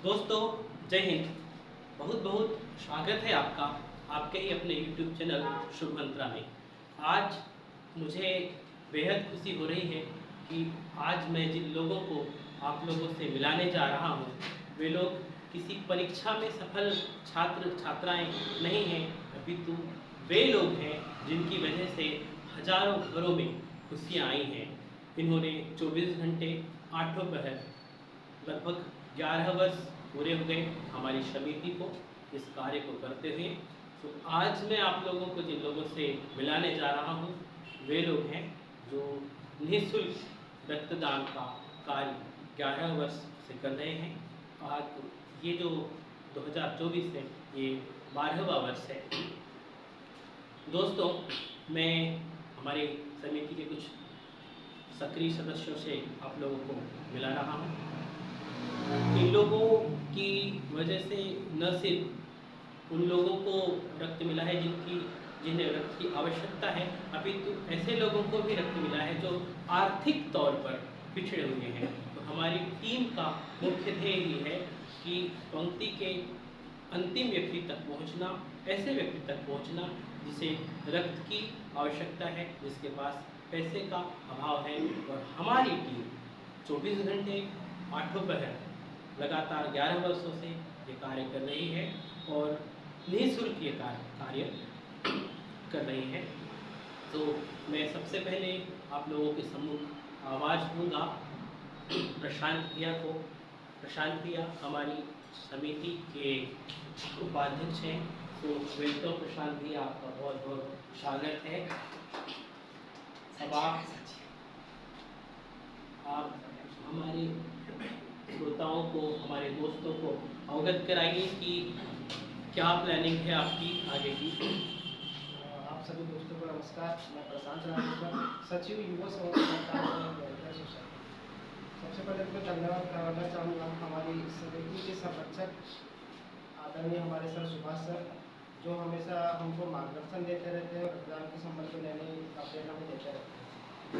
दोस्तों, जय हिंद। बहुत बहुत स्वागत है आपका आपके ही अपने YouTube चैनल शुभ मंत्रा में। आज मुझे बेहद खुशी हो रही है कि आज मैं जिन लोगों को आप लोगों से मिलाने जा रहा हूँ, वे लोग किसी परीक्षा में सफल छात्र छात्राएं नहीं हैं, अपितु वे लोग हैं जिनकी वजह से हजारों घरों में खुशियाँ आई हैं। इन्होंने 24 घंटे आठों पहर लगभग 11 वर्ष पूरे हो गए हमारी समिति को इस कार्य को करते हुए। तो आज मैं आप लोगों को जिन लोगों से मिलाने जा रहा हूँ, वे लोग हैं जो निःशुल्क रक्तदान का कार्य 11 वर्ष से कर रहे हैं। आज ये जो 2024 है, ये 12वां वर्ष है। दोस्तों, मैं हमारी समिति के कुछ सक्रिय सदस्यों से आप लोगों को मिला रहा हूँ। इन लोगों की वजह से न सिर्फ उन लोगों को रक्त मिला है जिन्हें रक्त की आवश्यकता है, अपितु ऐसे लोगों को भी रक्त मिला है जो आर्थिक तौर पर पिछड़े हुए हैं। तो हमारी टीम का मुख्य ध्येय ये है कि पंक्ति के अंतिम व्यक्ति तक पहुंचना, ऐसे व्यक्ति तक पहुंचना जिसे रक्त की आवश्यकता है, जिसके पास पैसे का अभाव है। और हमारी टीम 24 घंटे आठों पहर लगातार 11 वर्षों से ये कार्य कर रही है और निःशुल्क ये कार्य कर रही है। तो मैं सबसे पहले आप लोगों के सम्मुख आवाज़ दूंगा प्रशांत भैया को। प्रशांत भैया हमारी समिति के उपाध्यक्ष हैं। तो वेलकम प्रशांत भैया, आपका बहुत बहुत स्वागत है। अब आप हमारे श्रोताओं को, हमारे दोस्तों को अवगत कराइए कि क्या प्लानिंग है आपकी आगे की। आप सभी दोस्तों को नमस्कार। मैं प्रशांत राजेश्वर, सचिव युवा संवर्धन सोसाइटी। सबसे पहले तो धन्यवाद करना चाहूँगा हमारी समिति के संरक्षक आदरणीय हमारे सर सुभाष सर, जो हमेशा हमको मार्गदर्शन देते रहते हैं और रक्तदान के संबंध में नई अपडेट हमें देते रहते हैं।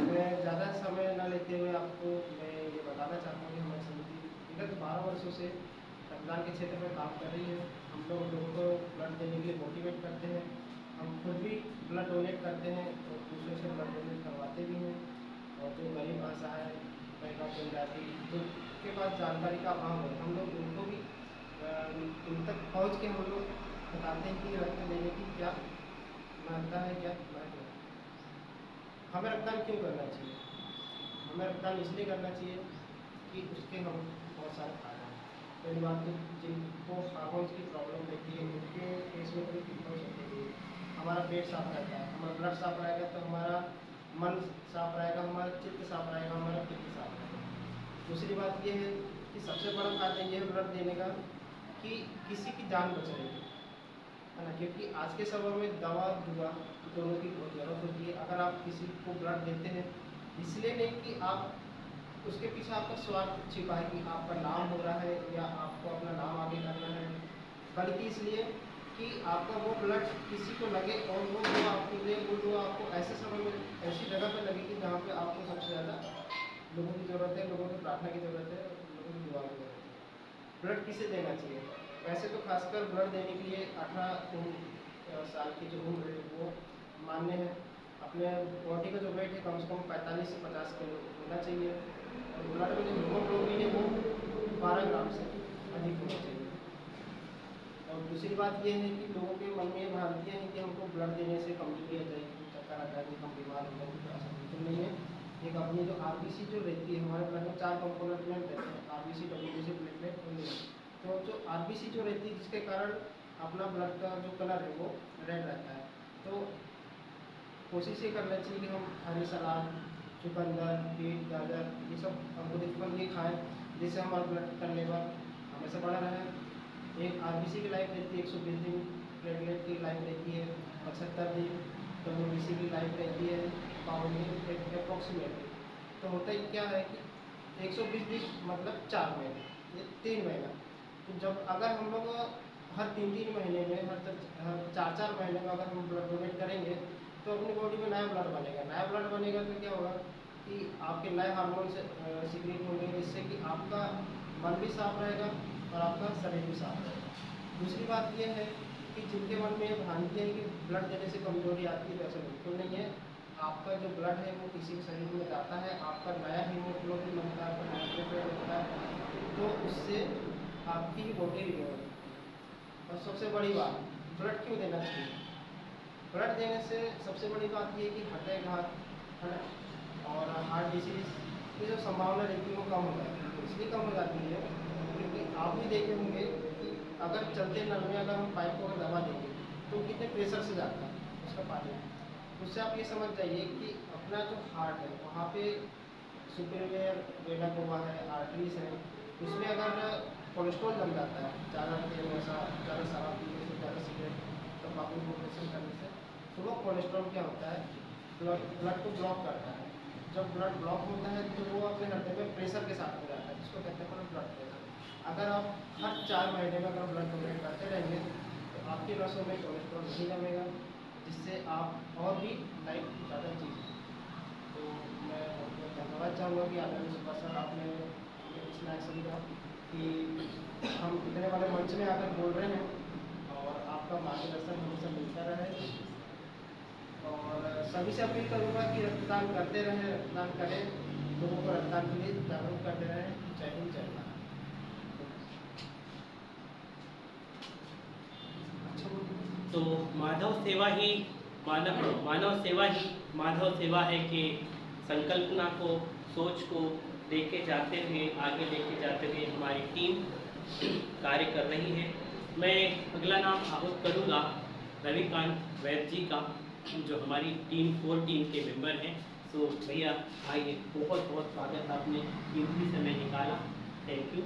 मैं ज़्यादा समय न लेते हुए आपको मैं ये बताना चाहता हूँ कि हमारी समिति विगत 12 वर्षों से रक्तदान के क्षेत्र में काम कर रही है। हम लोगों को ब्लड देने के लिए मोटिवेट करते हैं। हम खुद भी ब्लड डोनेट करते हैं और दूसरों से ब्लड डोनेट करवाते भी हैं। और जो गरीब असहाय महिला जनजाति जिनके पास जानकारी का अभाव है, हम लोग उनको भी उन तक पहुँच के हम लोग बताते हैं कि रक्त देने की क्या महत्ता है, क्या महत्व है। हमें रक्तदान क्यों करना चाहिए? हमें रक्तदान इसलिए करना चाहिए कि उसके हम बहुत सारे फायदे हैं। पहली बात तो जिनको हार्मोन्स की प्रॉब्लम रहती है, उनके केस में कोई पिंपल्स होते हैं, हमारा पेट साफ रहता है, हमारा ब्लड साफ रहेगा तो हमारा मन साफ रहेगा, हमारा चित्त साफ रहेगा, हमारा पित्त साफ रहेगा। दूसरी बात ये है कि सबसे बड़ा फायदा ये है ब्लड देने का कि किसी की जान बच रही है ना, क्योंकि आज के समय में दवा दुआ दोनों की बहुत ज़रूरत होती है। अगर आप किसी को ब्लड देते हैं, इसलिए नहीं कि आप उसके पीछे आपका स्वार्थ छिपा है कि आपका नाम हो रहा है या आपको अपना नाम आगे करना है, बल्कि इसलिए कि आपका वो ब्लड किसी को लगे और वो आपके लिए वो आपको ऐसे समय में ऐसी जगह पर लगेगी जहाँ पे आपको सबसे ज़्यादा लोगों की ज़रूरत है, लोगों की प्रार्थना की ज़रूरत है, लोगों की दुआ की ज़रूरत है। ब्लड किसे देना चाहिए? वैसे तो खासकर ब्लड देने के लिए 18 साल की जो उम्र है वो मान्य है। अपने बॉडी का जो वेट है कम से कम 45 से 50 किलो होना चाहिए और ब्लड में जो हीमोग्लोबिन है वो 12 ग्राम से अधिक होना चाहिए। और दूसरी बात ये है कि लोगों के मन में ये भ्रांतियाँ हैं कि हमको ब्लड देने से कमजोरी आ जाएगी, चक्कर आ जाएगी, हम बीमार हो जाएंगे। ऐसा बिल्कुल नहीं है। एक अपनी जो आरबीसी जो रहती है, हमारे ब्लड में 4 कंपोनेंट में रहते हैं, आरबीसी, डब्ल्यूबीसी, प्लेटलेट और न्यूट्रोफिल। तो जो आरबीसी जो रहती है, जिसके कारण अपना ब्लड का जो कलर है वो रेड रहता है। तो कोशिश ये करना चाहिए कि हम हरी सलाद, चुकंदर, बीट, गाजर, ये सब अंकुरित फल ये खाएँ, जिससे हमारा ब्लड का लेवल हमेशा बढ़ा रहे। एक आरबीसी की लाइफ रहती है 120 दिन, प्लेटलेट की लाइफ रहती है 75 दिन, डब्ल्यूबीसी की लाइफ रहती है 52 दिन अप्रॉक्सीमेटली। तो होता ही क्या है कि 120 दिन मतलब 4 महीने, ये 3 महीना। तो जब अगर हम लोग हर 3-3 महीने में, हर 4-4 महीने में अगर हम ब्लड डोनेट करेंगे तो अपनी बॉडी में नया ब्लड बनेगा। नया ब्लड बनेगा तो क्या होगा कि आपके नए हार्मोन से सीक्रेट होंगे, जिससे कि आपका मन भी साफ रहेगा, और आपका शरीर भी साफ रहेगा। दूसरी बात यह है कि जिनके मन में ये भ्रांति है कि ब्लड देने से कमजोरी आती है, तो ऐसा बिल्कुल नहीं है। आपका जो ब्लड है वो किसी के शरीर में जाता है, आपका नया हीमोग्लोबिन बनता है, आपका नया प्लेटलेट बनता है, तो उससे आपकी बॉडी रिकवर होती है। और सबसे बड़ी बात, ब्लड क्यों देना चाहिए? ब्लड देने से सबसे बड़ी बात ये है कि हृदयघात है ना, और हार्ट डिसीज की जो संभावना रहती है वो कम हो जाती है। इसलिए कम हो जाती है क्योंकि आप भी देखे होंगे कि अगर चलते नल में अगर हम पाइप को अगर दबा देंगे तो कितने प्रेशर से जाता है उसका पानी। उससे आप ये समझ जाइए कि अपना जो हार्ट है वहाँ पे सुपीरियर वेना हुआ है, आर्टरीज है, उसमें अगर कोलेस्ट्रॉल जम जाता है ज़्यादा तेल वैसा, ज़्यादा शराब पीने से, ज़्यादा सिगरेट तम्बाकू ऑपरेशन करने से, तो वो कोलेस्ट्रॉल क्या होता है, ब्लड को ब्लॉक करता है। जब ब्लड ब्लॉक होता है तो वो अपने हृदय में प्रेशर के साथ में जाता है, जिसको कहते हैं ब्लड प्रेशर। अगर आप हर 4 महीने में अगर ब्लड डोनेट करते रहेंगे तो आपकी नसों में कोलेस्ट्रॉल नहीं जमेगा, जिससे आप और भी लाइफ ज़्यादा जी सकते। तो मैं आपको धन्यवाद चाहूँगा कि आदरणीय सुभाष सर आपने इस लायक समझा कि हम इतने बड़े मंच में आकर बोल रहे हैं, और आपका मार्गदर्शन हमेशा मिलता रहे। और सभी से अपील करूँगा कि रक्तदान करते रहें, रक्तदान करें, लोगों को रक्तदान के लिए जागरूक करते रहें। जय हिंद, जय भारत। तो माधव सेवा ही मानव सेवा ही माधव सेवा है कि संकल्पना को, सोच को लेके जाते हुए, आगे लेके जाते हुए हमारी टीम कार्य कर रही है। मैं अगला नाम आहूत करूँगा रविकांत वैद्य जी का, जो हमारी टीम 4 टीम के मेंबर हैं। तो भैया आइए, बहुत बहुत स्वागत, आपने कीमती समय निकाला, थैंक यू।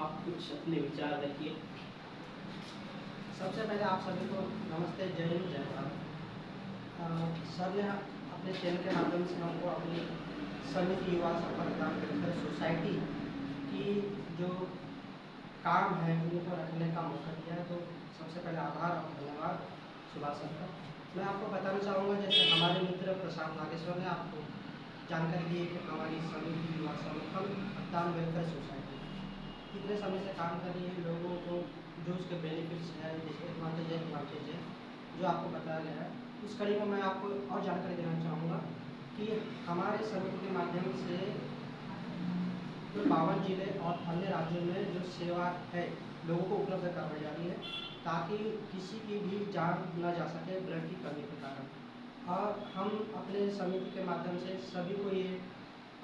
आप कुछ अपने विचार रखिए। सबसे पहले आप सभी को नमस्ते, जय हिंद, जय भारत। सर ने अपने चैनल के माध्यम से हमको अपनी समिति युवा संपर्क सोसाइटी की जो काम है उनको रखने का मौका दिया है, तो सबसे पहले आभार और धन्यवाद सुभाष सर का। मैं आपको बताना चाहूँगा, जैसे हमारे मित्र प्रशांत नागेश्वर ने आपको जानकारी दी है कि हमारी समिति युवा संगठन रक्तदान वेलफेयर सोसाइटी कितने समय से काम कर रही है, लोगों को जो उसके बेनिफिट्स है, डिसएडवांटेज है जो आपको बताया गया है। इस कड़ी में मैं आपको और जानकारी देना चाहूँगा कि हमारे समिति के माध्यम से जो 52 जिले और अन्य राज्यों में जो सेवा है लोगों को उपलब्ध करवाई जा रही है, ताकि किसी की भी जान न जा सके ब्लड की कमी के कारण। और हम अपने समिति के माध्यम से सभी को ये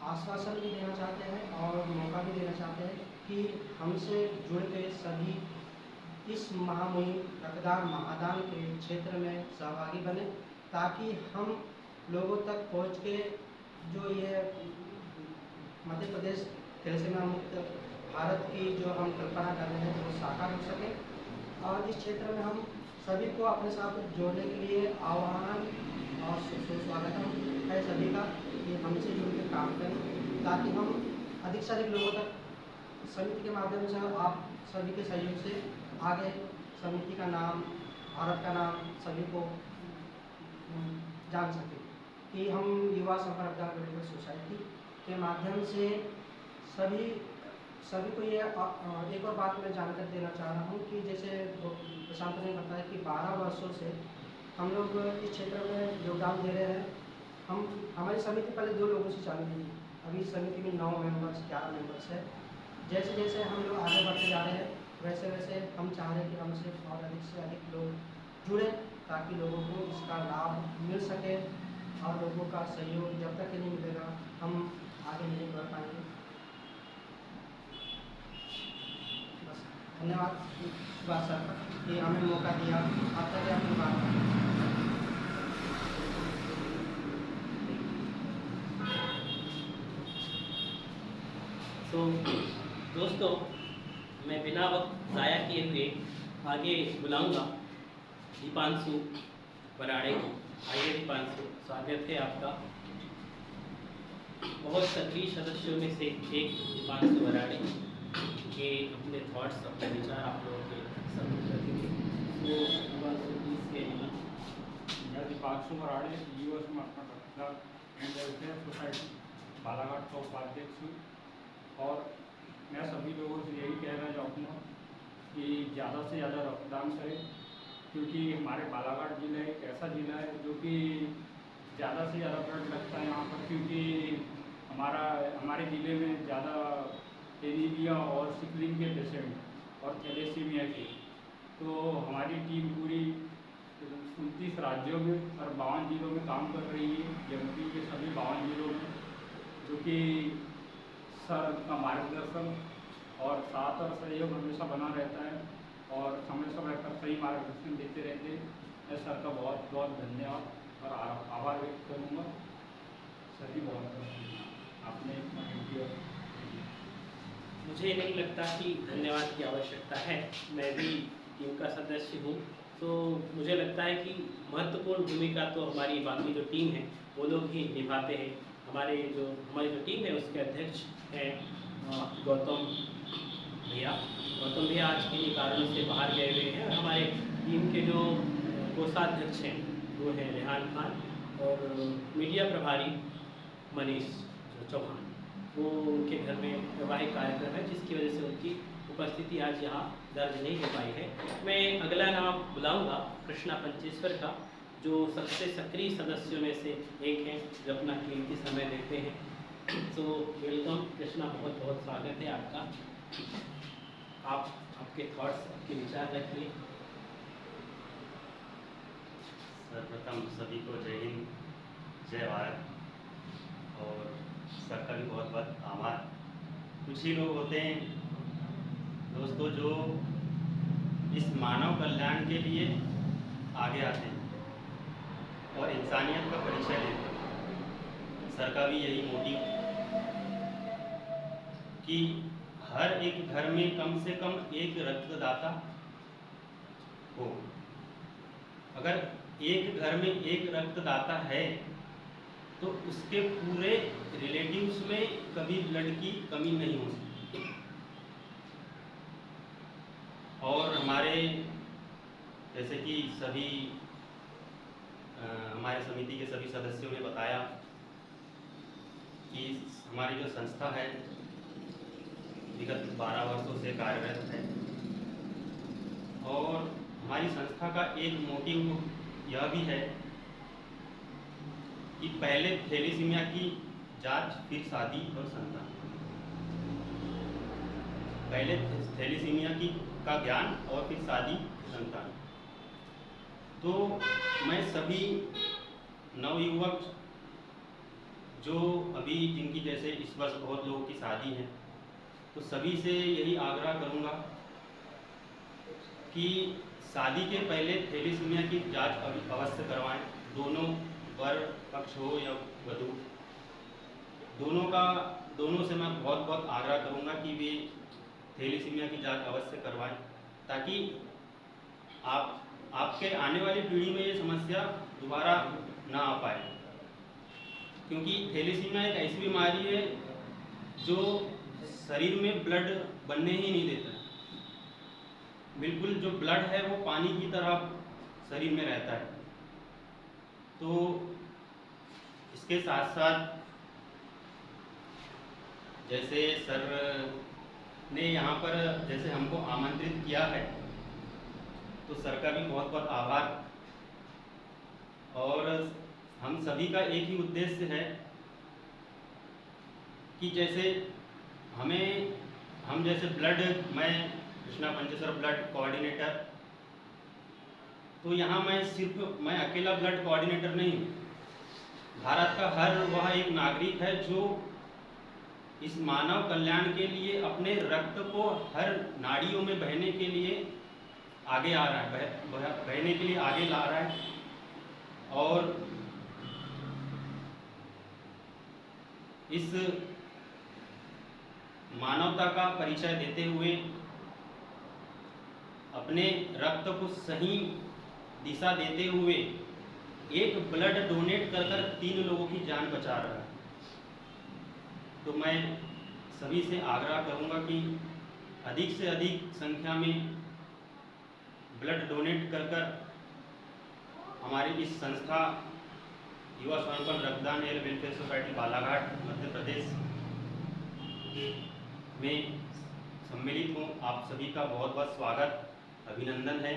आश्वासन भी देना चाहते हैं और मौका भी देना चाहते हैं कि हमसे जुड़ के सभी इस महामुहिम रक्तदान महादान के क्षेत्र में सहभागी बने, ताकि हम लोगों तक पहुंच के जो ये मध्य प्रदेश थैलेसीमिया मुक्त भारत की जो हम कल्पना कर रहे हैं वो साकार हो सके। और इस क्षेत्र में हम सभी को अपने साथ जोड़ने के लिए आह्वान और सुस्वागतम है सभी का कि हमसे जुड़ के काम करें, ताकि हम अधिक से अधिक लोगों तक समिति के माध्यम से आप सभी के सहयोग से आगे समिति का नाम, भारत का नाम सभी को जान सके कि हम युवा संपर्क वेलफेयर सोसाइटी के माध्यम से सभी को ये एक और बात मैं जानकारी देना चाह रहा हूँ कि जैसे प्रशांत ने बताया कि 12 वर्षों से हम लोग इस क्षेत्र में योगदान दे रहे हैं। हमारी समिति पहले 2 लोगों से चालू हुई, अभी समिति में 9 मेंबर्स 11 मेंबर्स है। जैसे जैसे हम लोग आगे बढ़ते जा रहे हैं, वैसे वैसे हम चाह रहे हैं कि हमसे और अधिक से अधिक लोग जुड़े, ताकि लोगों को इसका लाभ मिल सके। और लोगों का सहयोग जब तक नहीं मिलेगा हम आगे नहीं बढ़ पाएंगे। बस धन्यवाद सुभाष सर कि हमें मौका दिया, आपका क्या अपनी बात है। तो दोस्तों, मैं बिना वक्त ज़ाया किए हुए आगे बुलाऊंगा दीपांशु बराड़े को। आइए दीपांशु, स्वागत है आपका। बहुत सक्रिय सदस्यों में से एक दीपांशु बराड़े के अपने थॉट्स, अपने विचार आप लोगों के समझ रखेंगे। तो दीपांशु प्लीज के मैं दीपांशु बराड़े, युवा समर्पण रक्तदान एंड वेलफेयर सोसाइटी बालाघाट का उपाध्यक्ष हूँ। और मैं सभी लोगों से यही कहना चाहूँगा कि ज़्यादा से ज़्यादा रक्तदान करें, क्योंकि हमारे बालाघाट जिला एक ऐसा जिला है जो कि ज़्यादा से ज़्यादा ब्लड लगता है यहाँ पर, क्योंकि हमारे ज़िले में ज़्यादा एनीमिया और सिकलिंग के पेशेंट और थैलेसीमिया के, तो हमारी टीम पूरी 29 राज्यों में और 52 जिलों में काम कर रही है। एमपी के सभी 52 जिलों में, जो कि सर का मार्गदर्शन और साथ और सहयोग हमेशा बना रहता है और समय समय पर सही मार्गदर्शन देते रहते हैं। मैं सर का बहुत बहुत धन्यवाद और आभार व्यक्त करूँगा। सर जी बहुत आपने इतना कीमती वक्त दिया। मुझे नहीं लगता कि धन्यवाद की आवश्यकता है, मैं भी टीम का सदस्य हूँ, तो मुझे लगता है कि महत्वपूर्ण भूमिका तो हमारी बाकी जो टीम है वो लोग ही निभाते हैं। हमारी जो टीम है उसके अध्यक्ष हैं गौतम भैया आज किन्हीं कारणों से बाहर गए हुए हैं, और हमारे टीम के जो कोषाध्यक्ष हैं वो हैं रेहान खान और मीडिया प्रभारी मनीष चौहान। वो उनके घर में वैवाहिक कार्यक्रम है जिसकी वजह से उनकी उपस्थिति आज यहाँ दर्ज नहीं हो पाई है। मैं अगला नाम बुलाऊंगा कृष्णा पंचेश्वर का, जो सबसे सक्रिय सदस्यों में से एक हैं, जो अपना कीमती समय देते हैं। तो वेलकम कृष्णा, बहुत बहुत स्वागत है आपका। आपके थॉट्स, आपके विचार रखिए। सर्वप्रथम सभी को जय हिंद, जय भारत, और सर का भी बहुत बहुत आभार। कुछ ही लोग होते हैं दोस्तों जो इस मानव कल्याण के लिए आगे आते हैं और इंसानियत का परिचय लेते हैं। सर का भी यही मोटिव कि हर एक घर में कम से कम एक रक्तदाता हो। अगर एक घर में एक रक्तदाता है तो उसके पूरे रिलेटिव्स में कभी ब्लड की कमी नहीं हो सकती। और हमारे जैसे कि सभी हमारे समिति के सभी सदस्यों ने बताया कि हमारी जो संस्था है विगत 12 वर्षों से कार्यरत है, और हमारी संस्था का एक मोटिव यह भी है कि पहले थैलेसीमिया की जांच, फिर शादी और संतान। पहले थैलेसीमिया का ज्ञान और फिर शादी संतान। तो मैं सभी नवयुवक जो अभी जिनकी जैसे इस वर्ष बहुत लोगों की शादी है, तो सभी से यही आग्रह करूंगा कि शादी के पहले थैलेसीमिया की जांच अवश्य करवाएं। दोनों वर पक्ष हो या वधू, दोनों से मैं बहुत बहुत आग्रह करूंगा कि वे थैलेसीमिया की जांच अवश्य करवाएं, ताकि आपके आने वाली पीढ़ी में ये समस्या दोबारा ना आ पाए। क्योंकि थैलेसीमिया एक ऐसी बीमारी है जो शरीर में ब्लड बनने ही नहीं देता। बिल्कुल जो ब्लड है वो पानी की तरह शरीर में रहता है। तो इसके साथ साथ जैसे सर ने यहाँ पर जैसे हमको आमंत्रित किया है, तो सर का भी बहुत बहुत आभार। और हम सभी का एक ही उद्देश्य है कि जैसे हम जैसे ब्लड, मैं कृष्णा पंचेश्वर ब्लड कोऑर्डिनेटर, तो यहाँ मैं अकेला ब्लड कोऑर्डिनेटर नहीं हूँ। भारत का हर वह एक नागरिक है जो इस मानव कल्याण के लिए अपने रक्त को हर नाड़ियों में बहने के लिए आगे आ रहा है, बहने के लिए आगे ला रहा है। और इस मानवता का परिचय देते हुए अपने रक्त को सही दिशा देते हुए एक ब्लड डोनेट कर 3 लोगों की जान बचा रहा है। तो मैं सभी से आग्रह करूंगा कि अधिक से अधिक संख्या में ब्लड डोनेट कर हमारी इस संस्था युवा स्वयंपाल रक्तदान एवं वेलफेयर सोसाइटी बालाघाट मध्य प्रदेश में सम्मिलित हूँ। आप सभी का बहुत बहुत स्वागत, अभिनंदन है।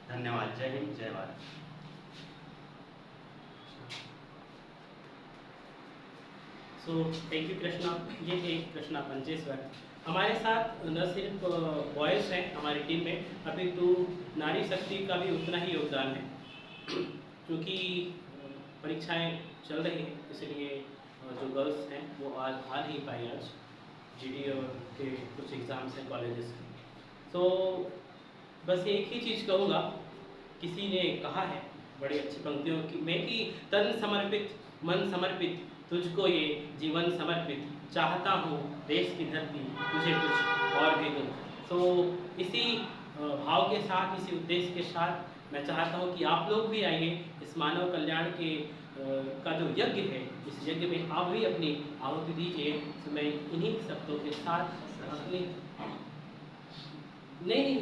धन्यवाद। जय हिंद, जय Bharat. So thank you Krishna. ये थे कृष्णा पंचेश्वर। हमारे साथ न सिर्फ बॉयज़ हैं हमारी टीम में, अपितु नारी शक्ति का भी उतना ही योगदान है। क्योंकि परीक्षाएं चल रही हैं, इसलिए जो गर्ल्स हैं वो आज आ नहीं पाई। आज जीडी के कुछ एग्ज़ाम्स हैं कॉलेजेस के। तो बस एक ही चीज़ कहूँगा, किसी ने कहा है बड़ी अच्छी पंक्तियों की में कि तन समर्पित मन समर्पित तुझको ये जीवन समर्पित, चाहता हूँ देश की धरती तुझे कुछ और भी दूँ। तो इसी भाव के साथ, इसी उद्देश्य के साथ मैं चाहता हूँ कि आप लोग भी आइए इस मानव कल्याण के का जो यज्ञ है, इस यज्ञ में आप भी अपनी आहुति दीजिए। तो मैं इन्हीं शब्दों के साथ अपनी नहीं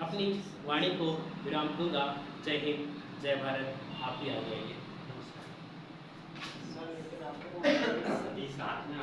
अपनी वाणी को विराम दूंगा। जय हिंद, जय भारत। आप भी आ जाइए। सर लेकिन आपको सभी साथ में